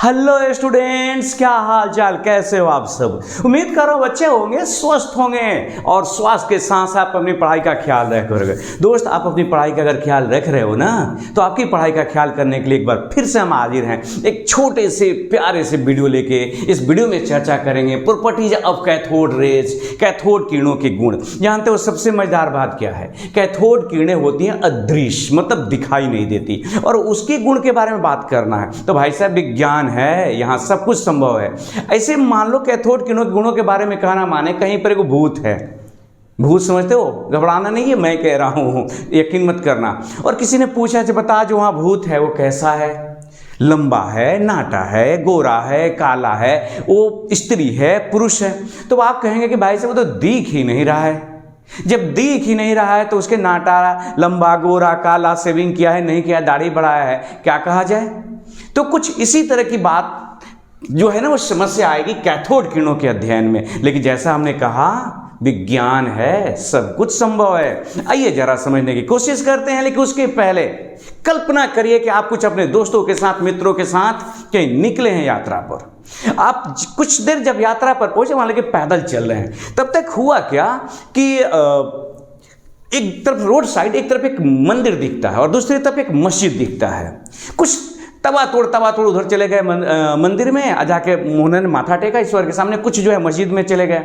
Hello students, क्या हाल चाल, कैसे हो आप सब। उम्मीद कर रहा हूँ बच्चे होंगे, स्वस्थ होंगे और स्वास्थ्य के साथ साथ अपनी पढ़ाई का ख्याल रख रहे। दोस्त, आप अपनी पढ़ाई का अगर ख्याल रख रहे हो ना, तो आपकी पढ़ाई का ख्याल करने के लिए एक बार फिर से हम हाजिर हैं एक छोटे से प्यारे से वीडियो लेके। इस वीडियो में चर्चा करेंगे properties of cathode rays, cathode किरणों के गुण। जानते हो सबसे मजेदार बात क्या है? कैथोड किरणें होती हैं अदृश्य, मतलब दिखाई नहीं देती, और उसके गुण के बारे में बात करना है। तो भाई साहब, विज्ञान है, यहाँ सब कुछ संभव है। ऐसे मान लो कैथोड किरणों के गुणों के बारे में कहना माने कहीं पर एक भूत है। भूत समझते हो? घबराना नहीं है, मैं कह रहा हूँ, यकीन मत करना। और किसी ने पूछा कि बता जो वहाँ भूत है वो कैसा है, लंबा है, नाटा है, गोरा है, काला है, वो स्त्री है, पुरुष है? तो आप कहेंगे कि भाई साहब वो तो दिख ही नहीं रहा है। जब दिख ही नहीं रहा है तो उसके नाटा, लंबा, गोरा, काला, शेविंग किया है नहीं किया, दाढ़ी बढ़ाया है, क्या कहा जाए? तो कुछ इसी तरह की बात जो है ना, वो समस्या आएगी कैथोड किरणों के अध्ययन में। लेकिन जैसा हमने कहा, विज्ञान है, सब कुछ संभव है। आइए जरा समझने की कोशिश करते हैं। लेकिन उसके पहले कल्पना करिए कि आप कुछ अपने दोस्तों के साथ, मित्रों के साथ कहीं निकले हैं यात्रा पर। आप कुछ देर जब यात्रा पर पहुंचे, मान लीजिए पैदल चल रहे हैं, तब तक हुआ क्या कि एक तरफ रोड साइड, एक तरफ एक मंदिर दिखता है और दूसरी तरफ एक मस्जिद दिखता है। कुछ तवा तोड़ उधर चले गए मंदिर में, जाके उन्होंने माथा टेका ईश्वर के सामने। कुछ जो है मस्जिद में चले गए।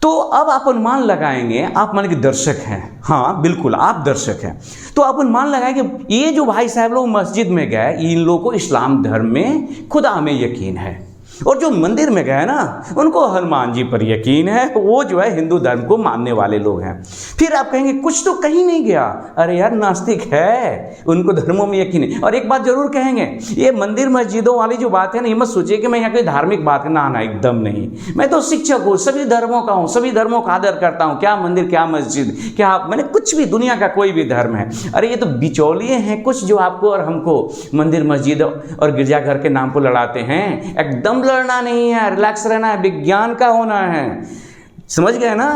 तो अब आप अनुमान लगाएंगे, आप मान के दर्शक हैं, हाँ बिल्कुल आप दर्शक हैं, तो आप अनुमान लगाएंगे ये जो भाई साहब लोग मस्जिद में गए, इन लोगों को इस्लाम धर्म में खुदा में यकीन है, और जो मंदिर में गए ना, उनको हनुमान जी पर यकीन है, वो जो है हिंदू धर्म को मानने वाले लोग हैं। फिर आप कहेंगे कुछ तो कहीं नहीं गया, अरे यार नास्तिक है, उनको धर्मों में यकीन है। और एक बात जरूर कहेंगे, ये मंदिर मस्जिदों वाली जो बात है ना, ये मत सोचिए कि मैं यहाँ कोई धार्मिक बात है, ना एकदम नहीं। मैं तो शिक्षक हूँ, सभी धर्मों का हूँ, सभी धर्मों का आदर करता हूँ। क्या मंदिर, क्या मस्जिद, क्या मैंने कुछ भी, दुनिया का कोई भी धर्म है। अरे ये तो बिचौलिए हैं कुछ, जो आपको और हमको मंदिर मस्जिद और गिरजाघर के नाम पर लड़ाते हैं। एकदम लड़ना नहीं है, रिलैक्स रहना है, विज्ञान का होना है, समझ गए ना?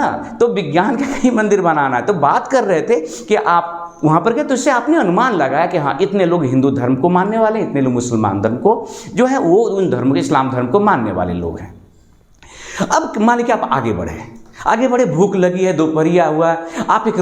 तो विज्ञान का कहीं मंदिर बनाना है। तो बात कर रहे थे कि आप वहां पर गए, तो इससे आपने अनुमान लगाया कि हाँ इतने लोग हिंदू धर्म को मानने वाले, इतने लोग मुसलमान धर्म को जो है वो उन धर्म के, इस्लाम धर्म को मानने वाले लोग हैं। अब मान लीजिए आप आगे बढ़े, भूख लगी है, दोपहरिया हुआ, आप एक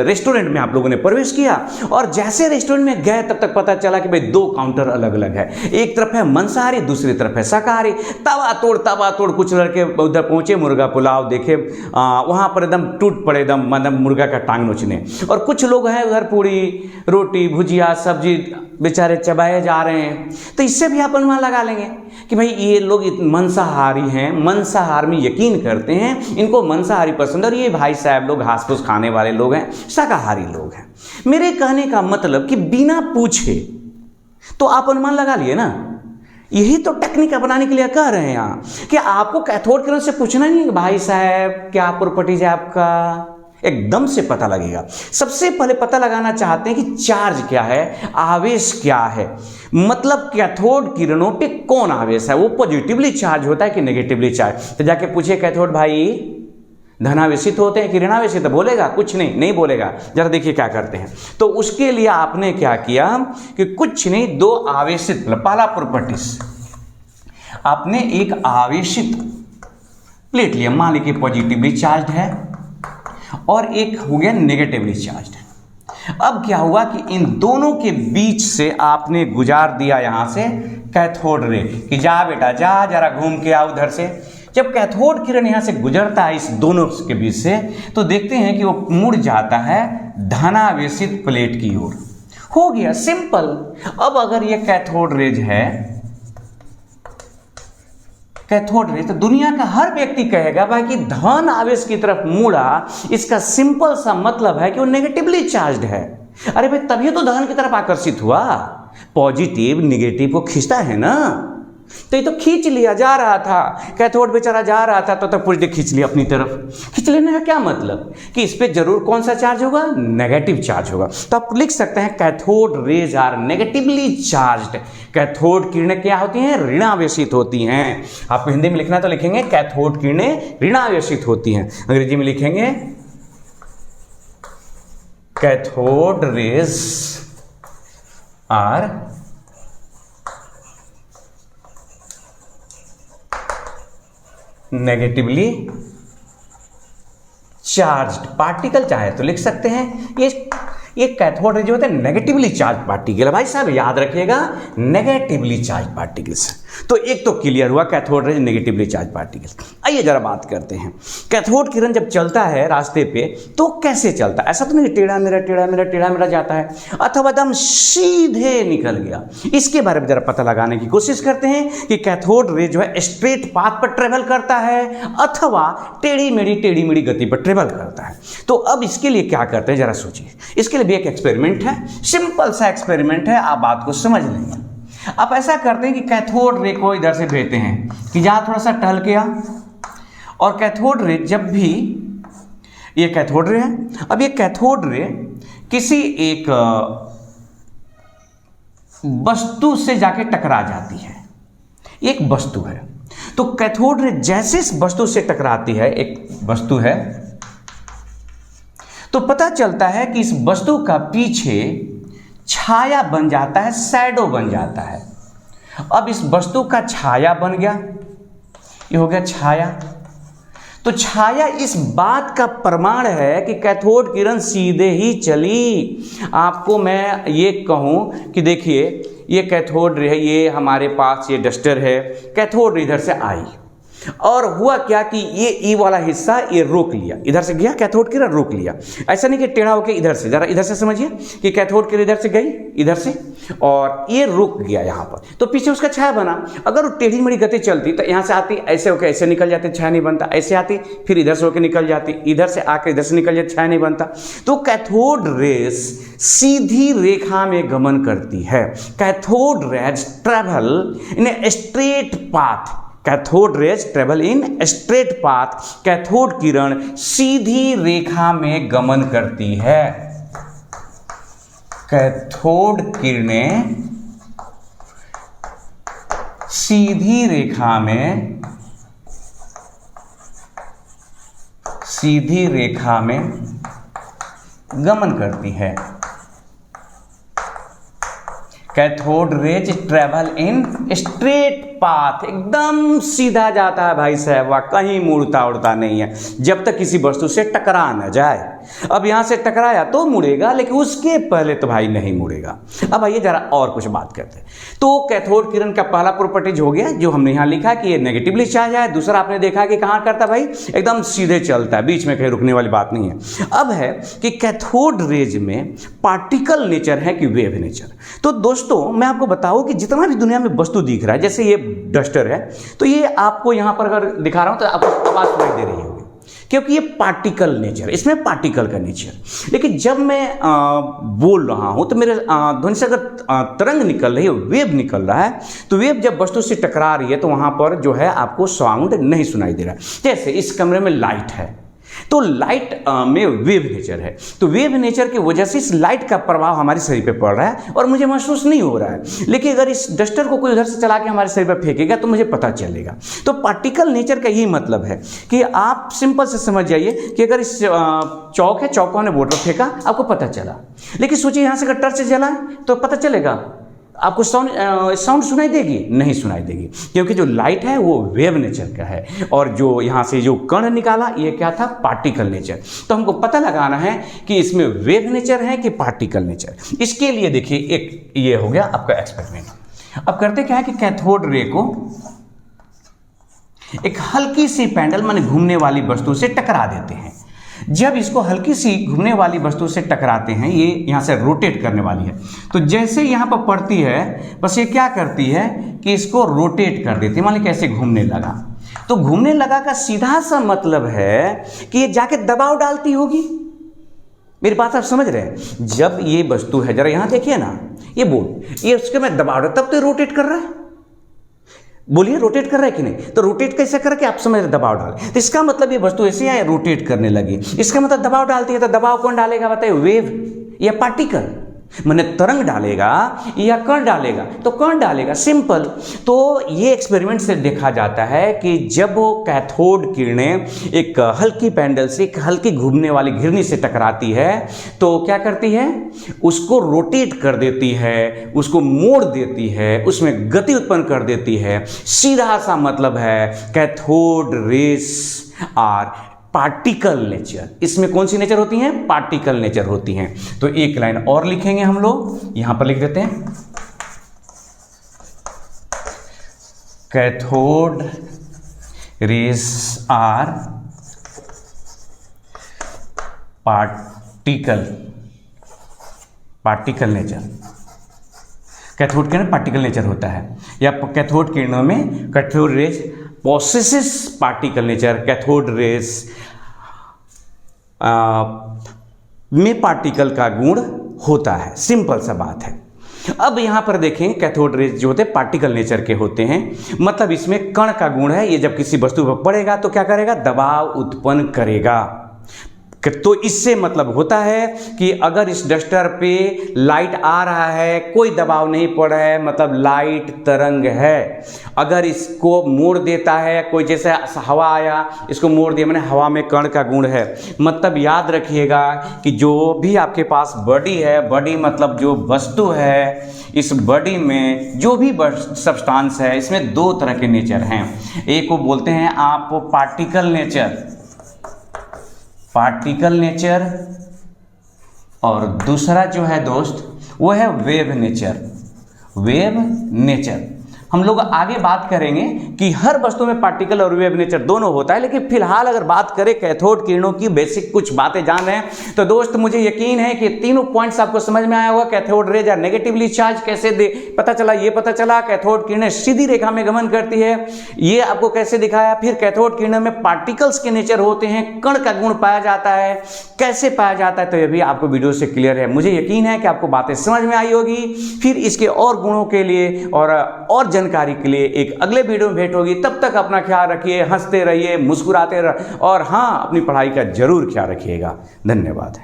रेस्टोरेंट में आप लोगों ने प्रवेश किया, और जैसे रेस्टोरेंट में गए तब तक पता चला कि भाई दो काउंटर अलग अलग है। एक तरफ है मांसाहारी, दूसरी तरफ है शाकाहारी। तवा तोड़ कुछ लड़के उधर पहुंचे, मुर्गा पुलाव देखे, वहां पर एकदम टूट पड़े, एकदम मतलब मुर्गा का टांग नोचने। और कुछ लोग हैं उधर पूरी रोटी, भुजिया, सब्जी बेचारे चबाए जा रहे हैं। तो इससे भी आप अनुमान लगा लेंगे कि भाई ये लोग मांसाहारी हैं, मांसाहार में यकीन करते हैं, इनको मांसाहारी पसंद है, और ये भाई साहब लोग घास फूस खाने वाले लोग हैं, शाकाहारी लोग हैं। मेरे कहने का मतलब कि बिना पूछे तो आप अनुमान लगा लिए ना। यही तो टेक्निक अपनाने के लिए कह रहे हैं यहाँ कि आपको कैथोड किरण से पूछना नहीं है कि भाई साहब क्या प्रॉपर्टीज है आपका, एकदम से पता लगेगा। सबसे पहले पता लगाना चाहते हैं कि चार्ज क्या है, आवेश क्या है, मतलब कैथोड किरणों पे कौन आवेश है, वो पॉजिटिवली चार्ज होता है कि नेगेटिवली चार्ज। तो जाके पूछिए कैथोड भाई धनावेशित होते हैं कि ऋणावेशित, बोलेगा कुछ नहीं बोलेगा। जरा देखिए क्या करते हैं। तो उसके लिए आपने क्या किया कि कुछ नहीं, दो आवेशित, पहला प्रॉपर्टीज, आपने एक आवेशित प्लेट लिया, मान लीजिए पॉजिटिवली चार्ज है, और एक हो गया नेगेटिवली चार्ज। अब क्या हुआ कि इन दोनों के बीच से आपने गुजार दिया यहां से कैथोड रे, कि जा बेटा जा, जरा घूम के आ उधर से। जब कैथोड किरण यहां से गुजरता है इस दोनों के बीच से, तो देखते हैं कि वो मुड़ जाता है धनावेशित प्लेट की ओर। हो गया सिंपल। अब अगर ये कैथोड रेज है, कैथोड रेज, तो दुनिया का हर व्यक्ति कहेगा भाई कि धन आवेश की तरफ मुड़ा, इसका सिंपल सा मतलब है कि वो नेगेटिवली चार्ज्ड है। अरे भाई तभी तो धन की तरफ आकर्षित हुआ, पॉजिटिव निगेटिव को खींचता है ना। तो ये तो खींच लिया, जा रहा था कैथोड बेचारा, जा रहा था तो पॉजिटिव खींच लिया अपनी तरफ। खींच लेने का क्या मतलब कि इस पे जरूर कौन सा चार्ज होगा, नेगेटिव चार्ज होगा। तो आप लिख सकते हैं cathode rays are negatively charged. Cathode किरणें क्या होती हैं, ऋणावेशित होती हैं। आप हिंदी में लिखना तो लिखेंगे कैथोड किरणें ऋणावेशित होती हैं, अंग्रेजी में लिखेंगे cathode rays are negatively charged particle चाहे तो लिख सकते हैं। ये कैथोड रे जो होते हैं नेगेटिवली चार्ज पार्टिकल। भाई साहब याद रखिएगा, नेगेटिवली चार्ज पार्टिकल्स। तो एक तो क्लियर हुआ cathode ray negatively charge particles. आइए जरा बात करते हैं, कैथोड किरण जब चलता है रास्ते पे तो कैसे चलता है? ऐसा तो नहीं टेढ़ा मेरा जाता है अथवा एकदम सीधे निकल गया। इसके बारे में जरा पता लगाने की कोशिश करते हैं कि कैथोड रे जो है स्ट्रेट पाथ पर ट्रेवल करता है अथवा टेढ़ी मेढ़ी गति पर ट्रेवल करता है। तो अब इसके लिए क्या करते हैं जरा सोचिए। इसके लिए भी एक एक्सपेरिमेंट है, सिंपल सा एक्सपेरिमेंट है, आप बात को समझ लेंगे। आप ऐसा करते हैं कि कैथोड रे को इधर से भेजते हैं कि जहाँ थोड़ा सा टहल गया, और कैथोड रे जब भी ये कैथोड रे है, अब ये कैथोड रे किसी एक वस्तु से जाके टकरा जाती है। एक वस्तु है, तो कैथोड रे जैसे इस वस्तु से टकराती है, एक वस्तु है, तो पता चलता है कि इस वस्तु का पीछे छाया बन जाता है, शैडो बन जाता है। अब इस वस्तु का छाया बन गया, ये हो गया छाया। तो छाया इस बात का प्रमाण है कि कैथोड किरण सीधे ही चली। आपको मैं ये कहूं कि देखिए ये कैथोड रे है, ये हमारे पास ये डस्टर है, कैथोड रे इधर से आई और हुआ क्या कि ये ई वाला हिस्सा ये रोक लिया, इधर से गया कैथोड किरण रोक लिया। ऐसा नहीं कि टेढ़ा होकर इधर से, जरा इधर से समझिए कि कैथोड किरण इधर से गई इधर से और ये रुक गया यहाँ पर, तो पीछे उसका छाया बना। अगर वो टेढ़ी मेढ़ी गति चलती तो यहाँ से आती, ऐसे होकर ऐसे निकल जाते, छाया नहीं बनता, ऐसे आती फिर इधर से होकर निकल जाती, इधर से आकर इधर से निकल जाती, छाया नहीं बनता। तो कैथोड रेस सीधी रेखा में गमन करती है। Cathode rays travel in a straight path, cathode rays travel in straight path. Cathode किरण सीधी रेखा में गमन करती है। कैथोड किरणें सीधी रेखा में गमन करती है। Cathode rays travel in straight path, एकदम सीधा जाता है भाई साहब, वह कहीं मुड़ता उड़ता नहीं है जब तक किसी वस्तु से टकरा न जाए। अब यहां से टकराया तो मुड़ेगा, लेकिन उसके पहले तो भाई नहीं मुड़ेगा। अब आइए जरा और कुछ बात करते हैं। तो कैथोड किरण का पहला प्रॉपर्टीज हो गया जो हमने यहां लिखा कि ये नेगेटिवली चार्ज है। दूसरा आपने देखा कि कहां करता भाई, एकदम सीधे चलता है, बीच में कहीं रुकने वाली बात नहीं है। अब है कि कैथोड रेज में पार्टिकल नेचर है कि वेव नेचर। तो दोस्तों मैं आपको बताऊं कि जितना भी दुनिया में वस्तु दिख रहा है, जैसे ये डस्टर है, तो ये आपको यहां पर अगर दिखा रहा हूं तो आपको आवाज सुनाई दे रही होगी क्योंकि ये पार्टिकल नेचर, इसमें पार्टिकल का नेचर। लेकिन जब मैं बोल रहा हूं तो मेरे ध्वनि से अगर तरंग निकल रही है, वेव निकल रहा है, तो वेव जब वस्तु से टकरा रही है तो वहां पर जो है आपको साउंड नहीं सुनाई दे रहा है। जैसे इस कमरे में लाइट है, तो लाइट में वेव नेचर है, तो वेव नेचर की वजह से इस लाइट का प्रभाव हमारे शरीर पे पड़ रहा है और मुझे महसूस नहीं हो रहा है। लेकिन अगर इस डस्टर को कोई उधर से चला के हमारे शरीर पे फेंकेगा तो मुझे पता चलेगा। तो पार्टिकल नेचर का यही मतलब है कि आप सिंपल से समझ जाइए कि अगर इस चौक है, चौक ने वाटर फेंका, आपको पता चला। लेकिन सोचिए यहाँ से अगर टर्च जला तो पता चलेगा, आपको साउंड सुनाई देगी? नहीं सुनाई देगी, क्योंकि जो लाइट है वो वेव नेचर का है और जो यहाँ से जो कण निकाला ये क्या था, पार्टिकल नेचर। तो हमको पता लगाना है कि इसमें वेव नेचर है कि पार्टिकल नेचर। इसके लिए देखिए एक ये हो गया आपका एक्सपेरिमेंट। अब करते क्या है कि कैथोड रे को एक हल्की सी पेंडल माने घूमने वाली वस्तु से टकरा देते हैं। जब इसको हल्की सी घूमने वाली वस्तु से टकराते हैं, ये यहाँ से रोटेट करने वाली है, तो जैसे यहाँ पर पड़ती है बस ये क्या करती है कि इसको रोटेट कर देती है। मान लीजिए कैसे घूमने लगा, तो घूमने लगा का सीधा सा मतलब है कि ये जाके दबाव डालती होगी। मेरी बात आप समझ रहे हैं? जब ये वस्तु है, जरा यहाँ देखिए ना, ये बोल, ये उसके में दबाव तब तो रोटेट कर रहा है। बोलिए रोटेट कर रहा है कि नहीं? तो रोटेट कैसे करके आप समझ रहे, दबाव डाल। तो इसका मतलब ये वस्तु ऐसे है रोटेट करने लगी, इसका मतलब दबाव डालती है। तो दबाव कौन डालेगा बताइए, वेव या पार्टिकल? मैंने तरंग डालेगा या कण डालेगा, तो कण डालेगा, सिंपल। तो ये एक्सपेरिमेंट से देखा जाता है कि जब वो कैथोड किरणें एक हल्की पेंडल से, एक हल्की घूमने वाली घिरनी से टकराती है, तो क्या करती है, उसको रोटेट कर देती है, उसको मोड़ देती है, उसमें गति उत्पन्न कर देती है। सीधा सा मतलब है cathode rays are particle nature. इसमें कौन सी नेचर होती हैं, पार्टिकल नेचर होती हैं। तो एक लाइन और लिखेंगे हम लोग, यहां पर लिख देते हैं, cathode rays are particle nature. Cathode किरण पार्टिकल नेचर होता है, या कैथोड किरणों में cathode rays possesses particle nature, cathode rays में पार्टिकल का गुण होता है। सिंपल सा बात है। अब यहां पर देखें, कैथोड रेस जो होते हैं पार्टिकल नेचर के होते हैं, मतलब इसमें कण का गुण है। ये जब किसी वस्तु पर पड़ेगा तो क्या करेगा, दबाव उत्पन्न करेगा। तो इससे मतलब होता है कि अगर इस डस्टर पे लाइट आ रहा है, कोई दबाव नहीं पड़ रहा है, मतलब लाइट तरंग है। अगर इसको मोड़ देता है कोई, जैसे हवा आया, इसको मोड़ दिया, मैंने हवा में कण का गुण है। मतलब याद रखिएगा कि जो भी आपके पास बॉडी है, बॉडी मतलब जो वस्तु है, इस बॉडी में जो भी सब्सटेंस है, इसमें दो तरह के नेचर हैं। एक को बोलते हैं आप पार्टिकल नेचर, और दूसरा जो है दोस्त वो है वेव नेचर। हम लोग आगे बात करेंगे कि हर वस्तु में पार्टिकल और वेव नेचर दोनों होता है, लेकिन फिलहाल अगर बात करें कैथोड किरणों की बेसिक कुछ बातें जान रहे हैं तो दोस्त मुझे यकीन है कि तीनों पॉइंट्स आपको समझ में आया होगा। कैथोड रेज या नेगेटिवली चार्ज कैसे पता चला, ये पता चला। कैथोड किरणें सीधी रेखा में गमन करती है, ये आपको कैसे दिखाया। फिर कैथोड किरणों में पार्टिकल्स के नेचर होते हैं, कण का गुण पाया जाता है, कैसे पाया जाता है, तो ये भी आपको वीडियो से क्लियर है। मुझे यकीन है कि आपको बातें समझ में आई होगी। फिर इसके और गुणों के लिए और जानकारी के लिए एक अगले वीडियो में भेंट होगी। तब तक अपना ख्याल रखिए, हंसते रहिए, मुस्कुराते रहिए, और हाँ, अपनी पढ़ाई का जरूर ख्याल रखिएगा। धन्यवाद।